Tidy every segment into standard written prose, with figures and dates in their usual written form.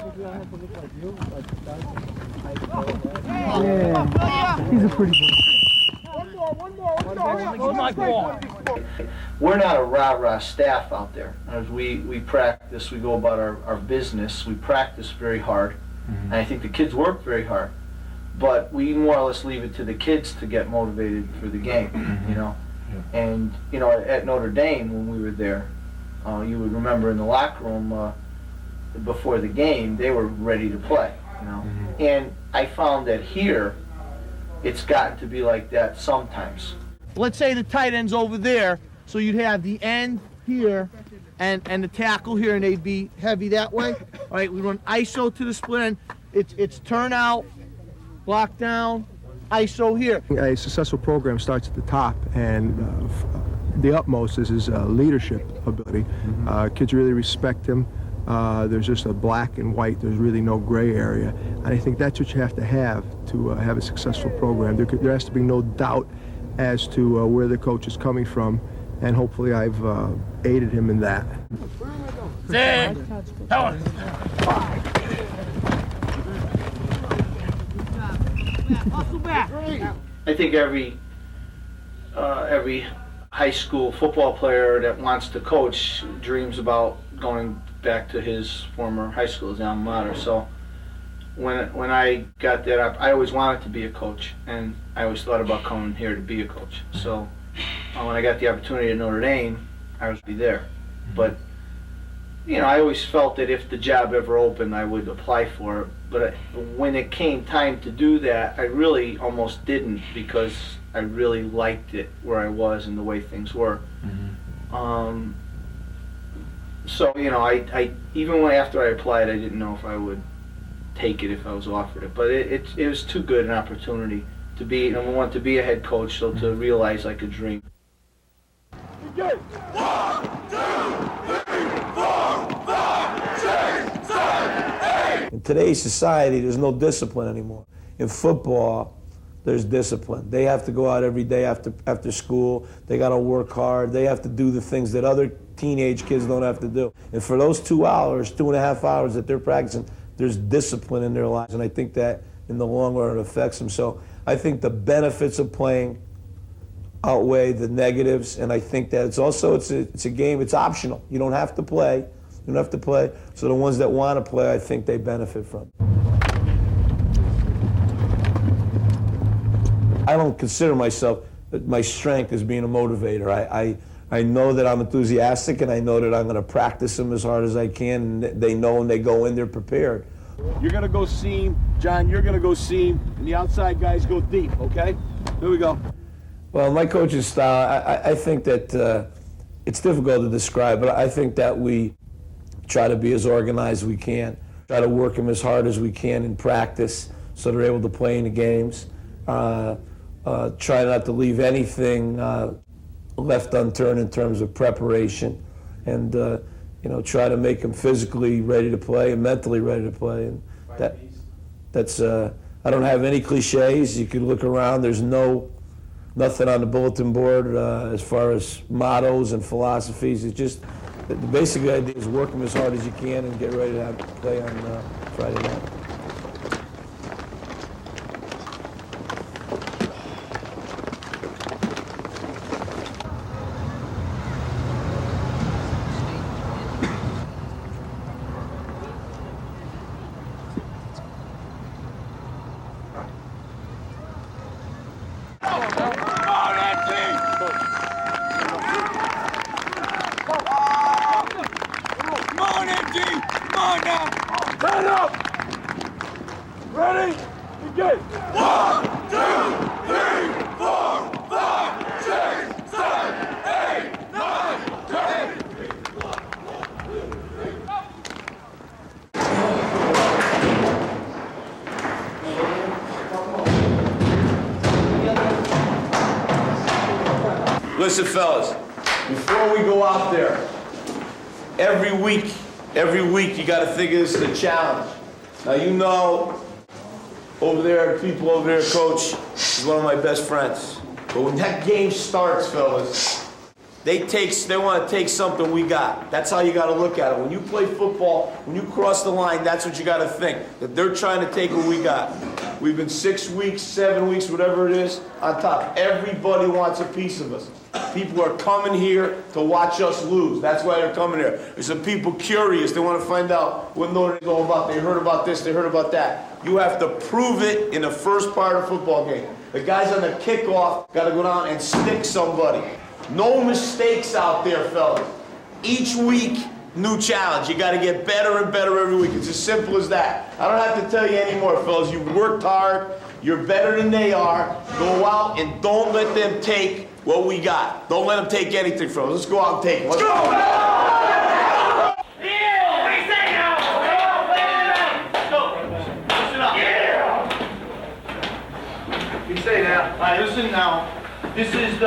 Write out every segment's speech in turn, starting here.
Yeah, he's a pretty boy. We're not a rah-rah staff out there. As we practice, we go about our business, we practice very hard, and I think the kids work very hard. But we more or less leave it to the kids to get motivated for the game, you know. And, you know, at Notre Dame, when we were there, you would remember in the locker room before the game, they were ready to play, you know. And I found that here, it's gotten to be like that sometimes. Let's say the tight end's over there, so you'd have the end here and the tackle here, and they'd be heavy that way. All right, we run ISO to the split end. It's turn out, block down, ISO here. A successful program starts at the top, and the utmost is his leadership ability. Kids really respect him. There's just a black and white. There's really no gray area. And I think that's what you have to have a successful program. There has to be no doubt as to where the coach is coming from, and hopefully I've aided him in that. I think every high school football player that wants to coach dreams about going back to his former high school, his alma mater. So when I got that up, I always wanted to be a coach, and I always thought about coming here to be a coach. So when I got the opportunity at Notre Dame, I was be there. But you know, I always felt that if the job ever opened, I would apply for it. But when it came time to do that, I really almost didn't, because I really liked it where I was and the way things were. So you know, I even after I applied, I didn't know if I would take it if I was offered it. But it was too good an opportunity to be, number one, to be a head coach, so to realize I could dream. 1, 2, 3, 4, 5, 6, 7, 8. In today's society, there's no discipline anymore. In football, there's discipline. They have to go out every day after school. They got to work hard. They have to do the things that other teenage kids don't have to do. And for those 2 hours, 2.5 hours that they're practicing, there's discipline in their lives. And I think that in the long run, it affects them. So I think the benefits of playing outweigh the negatives. And I think that it's a game, it's optional. You don't have to play. You don't have to play. So the ones that want to play, I think they benefit from it. I don't consider myself, my strength as being a motivator. I know that I'm enthusiastic, and I know that I'm going to practice them as hard as I can, and they know when they go in, they're prepared. You're going to go seam, John, you're going to go seam, and the outside guys go deep, okay? Here we go. Well, my coaching style, I think that it's difficult to describe, but I think that we try to be as organized as we can, try to work them as hard as we can in practice so they're able to play in the games. Try not to leave anything left unturned in terms of preparation, and you know, try to make them physically ready to play and mentally ready to play. And that's I don't have any cliches. You can look around. There's nothing on the bulletin board as far as mottos and philosophies. It's just the basic idea is work them as hard as you can and get ready to play on Friday night. Stand up! Ready? Begin! 1, 2, 3, 4, 5, 6, 7, 8, 9, 10. Listen, fellas, before we go out there, every week you got to think of this as a challenge. Now, you know, over there, people over there, Coach is one of my best friends. But when that game starts, fellas, They want to take something we got. That's how you got to look at it. When you play football, when you cross the line, that's what you got to think. That they're trying to take what we got. We've been 6 weeks, 7 weeks, whatever it is, on top. Everybody wants a piece of us. People are coming here to watch us lose. That's why they're coming here. There's some people curious. They want to find out what Notre Dame's all about. They heard about this, they heard about that. You have to prove it in the first part of the football game. The guys on the kickoff got to go down and stick somebody. No mistakes out there, fellas. Each week, new challenge. You got to get better and better every week. It's as simple as that. I don't have to tell you anymore, fellas. You've worked hard. You're better than they are. Go out and don't let them take what we got. Don't let them take anything from us. Let's go out and take it. Let's go! Say now. All right, listen now. This is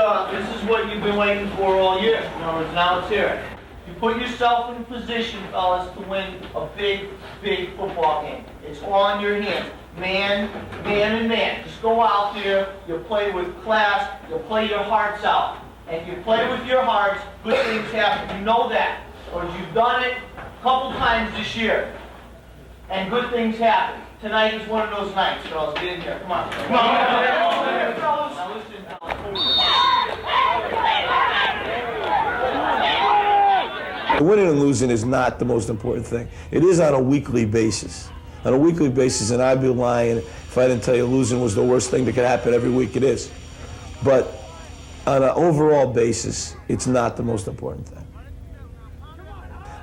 what you've been waiting for all year. In other words, now it's here. You put yourself in a position, fellas, to win a big, big football game. It's on your hands. Man, and man. Just go out there. You'll play with class. You'll play your hearts out. And you play with your hearts, good things happen. You know that. Or you've done it a couple times this year. And good things happen. Tonight is one of those nights, fellas. Get in here. Come on. Come on. Now listen. Winning and losing is not the most important thing. It is on a weekly basis. On a weekly basis, and I'd be lying if I didn't tell you losing was the worst thing that could happen every week. It is. But on an overall basis, it's not the most important thing.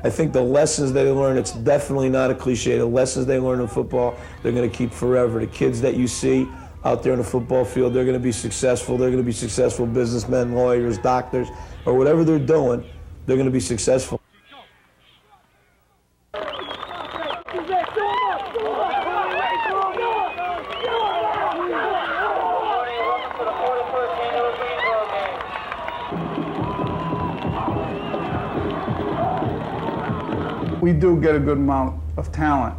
I think the lessons they learn, it's definitely not a cliche. The lessons they learn in football, they're going to keep forever. The kids that you see out there in the football field, they're going to be successful. They're going to be successful businessmen, lawyers, doctors, or whatever they're doing, they're going to be successful. We do get a good amount of talent,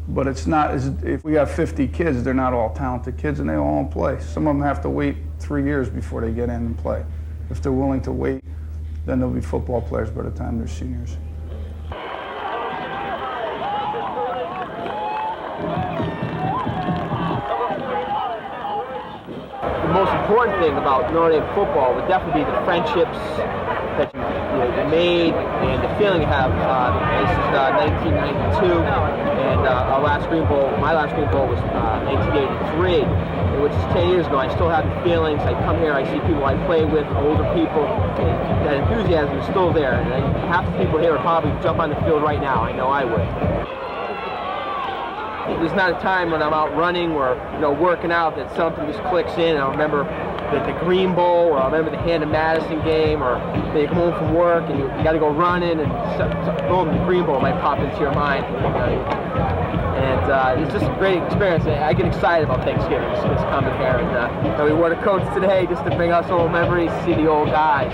but it's not as if we got 50 kids, they're not all talented kids and they all play. Some of them have to wait 3 years before they get in and play. If they're willing to wait, then they'll be football players by the time they're seniors. The most important thing about Notre Dame football would definitely be the friendships that you made and the feeling you have. This is 1992, and my last Green Bowl was 1983, which is 10 years ago. I still have the feelings. I come here, I see people I play with, older people, and that enthusiasm is still there. And half the people here would probably jump on the field right now. I know I would. There's not a time when I'm out running or working out that something just clicks in. I remember the Green Bowl, or I remember the Hannah Madison game, or you come home from work and you got to go running, and going to the Green Bowl might pop into your mind. And it's just a great experience. I get excited about Thanksgiving, just coming here. And we wore the coats today just to bring us old memories, see the old guys.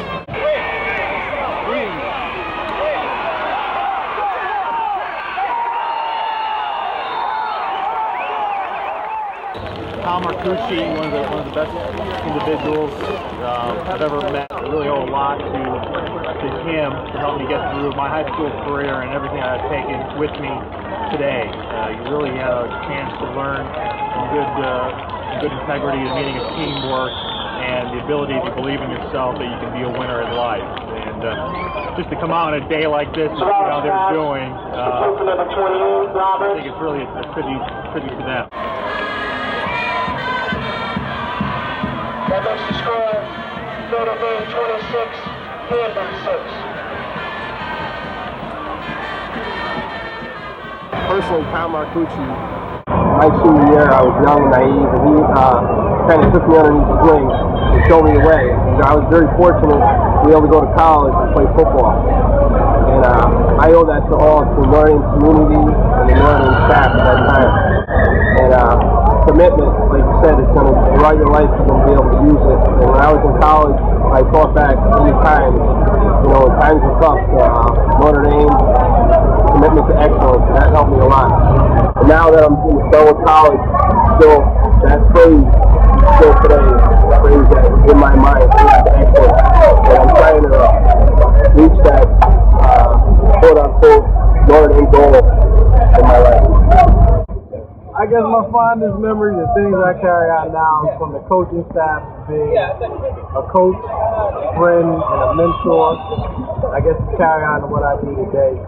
Tom Marcucci, one of the best individuals I've ever met. I really owe a lot to him to help me get through my high school career and everything I've taken with me today. You really had a chance to learn some good integrity, the meaning of teamwork, and the ability to believe in yourself that you can be a winner in life. And just to come out on a day like this and see how they're doing, I think it's really a tribute to them. That makes the score Notre Dame 26, Hampton 6. Personally, Tom Marcucci, my senior year, I was young and naive, and he kind of took me underneath his wing and showed me the way. And I was very fortunate to be able to go to college and play football. And I owe that to all the learning community and the learning staff at that time. And commitment, like you said, it's going to, throughout your life, you're going to be able to use it. And when I was in college, I thought back many times, when times were tough, Notre Dame, commitment to excellence, and that helped me a lot. And now that I'm done with college, still, that phrase still today phrase that in my mind is excellent. And I'm trying to reach that quote-unquote Notre goal in my life. I guess my fondest memories and things I carry on now is from the coaching staff, being a coach, a friend, and a mentor. I guess to carry on to what I do today,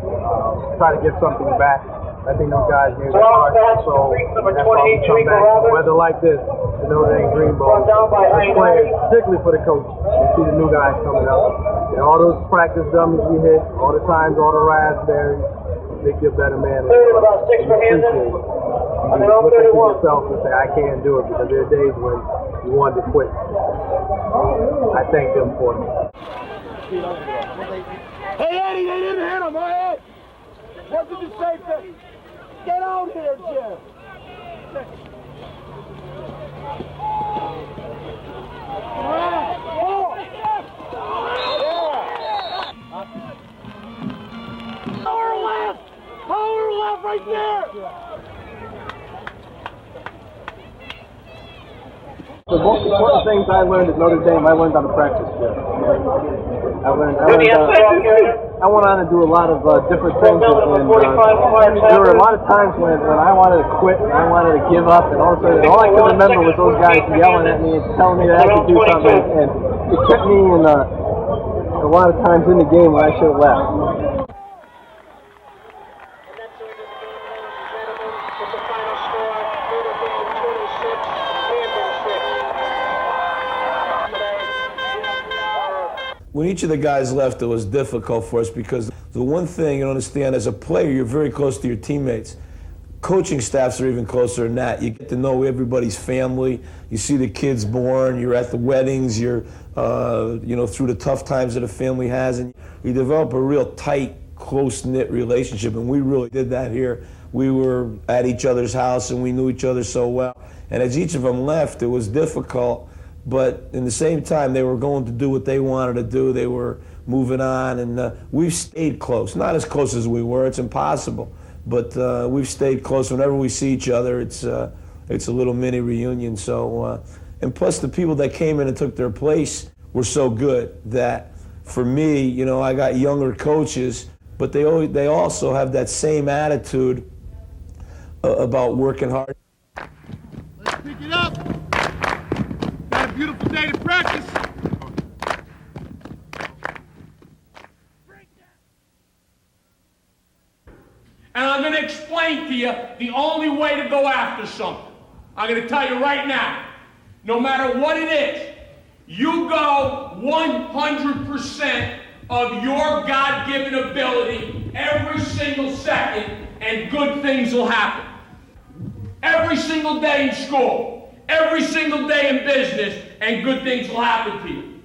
try to give something back. I think those guys gave their heart and soul, and that's why we come back to weather like this, to Notre Dame Green Bowl, as players, particularly for the coaches, and see the new guys coming up. And all those practice dummies we hit, all the times, all the raspberries, make you a better man. And appreciate it. You look at yourself and say, I can't do it, because there are days when you wanted to quit. I thank them for it. Hey, Eddie, they didn't hit him, right? What did you say? Get out here, Jim. Power left right there. The most important things I learned at Notre Dame, I learned on the practice field. I went on to do a lot of different things, and there were a lot of times when I wanted to quit and I wanted to give up, and all of a sudden, all I could remember was those guys yelling at me and telling me that I could do something, and it kept me in a lot of times in the game when I should have left. When each of the guys left, it was difficult for us because the one thing you understand, as a player, you're very close to your teammates. Coaching staffs are even closer than that. You get to know everybody's family. You see the kids born. You're at the weddings. You're, through the tough times that a family has, and you develop a real tight, close-knit relationship. And we really did that here. We were at each other's house, and we knew each other so well. And as each of them left, it was difficult. But in the same time, they were going to do what they wanted to do. They were moving on, and we've stayed close. Not as close as we were. It's impossible. But we've stayed close. Whenever we see each other, it's a little mini reunion. So, and plus the people that came in and took their place were so good that for me, I got younger coaches, but they also have that same attitude about working hard. Let's pick it up. Got a beautiful day to practice. And I'm going to explain to you the only way to go after something. I'm going to tell you right now, no matter what it is, you go 100% of your God-given ability every single second, and good things will happen. Every single day in school, every single day in business, and good things will happen to you.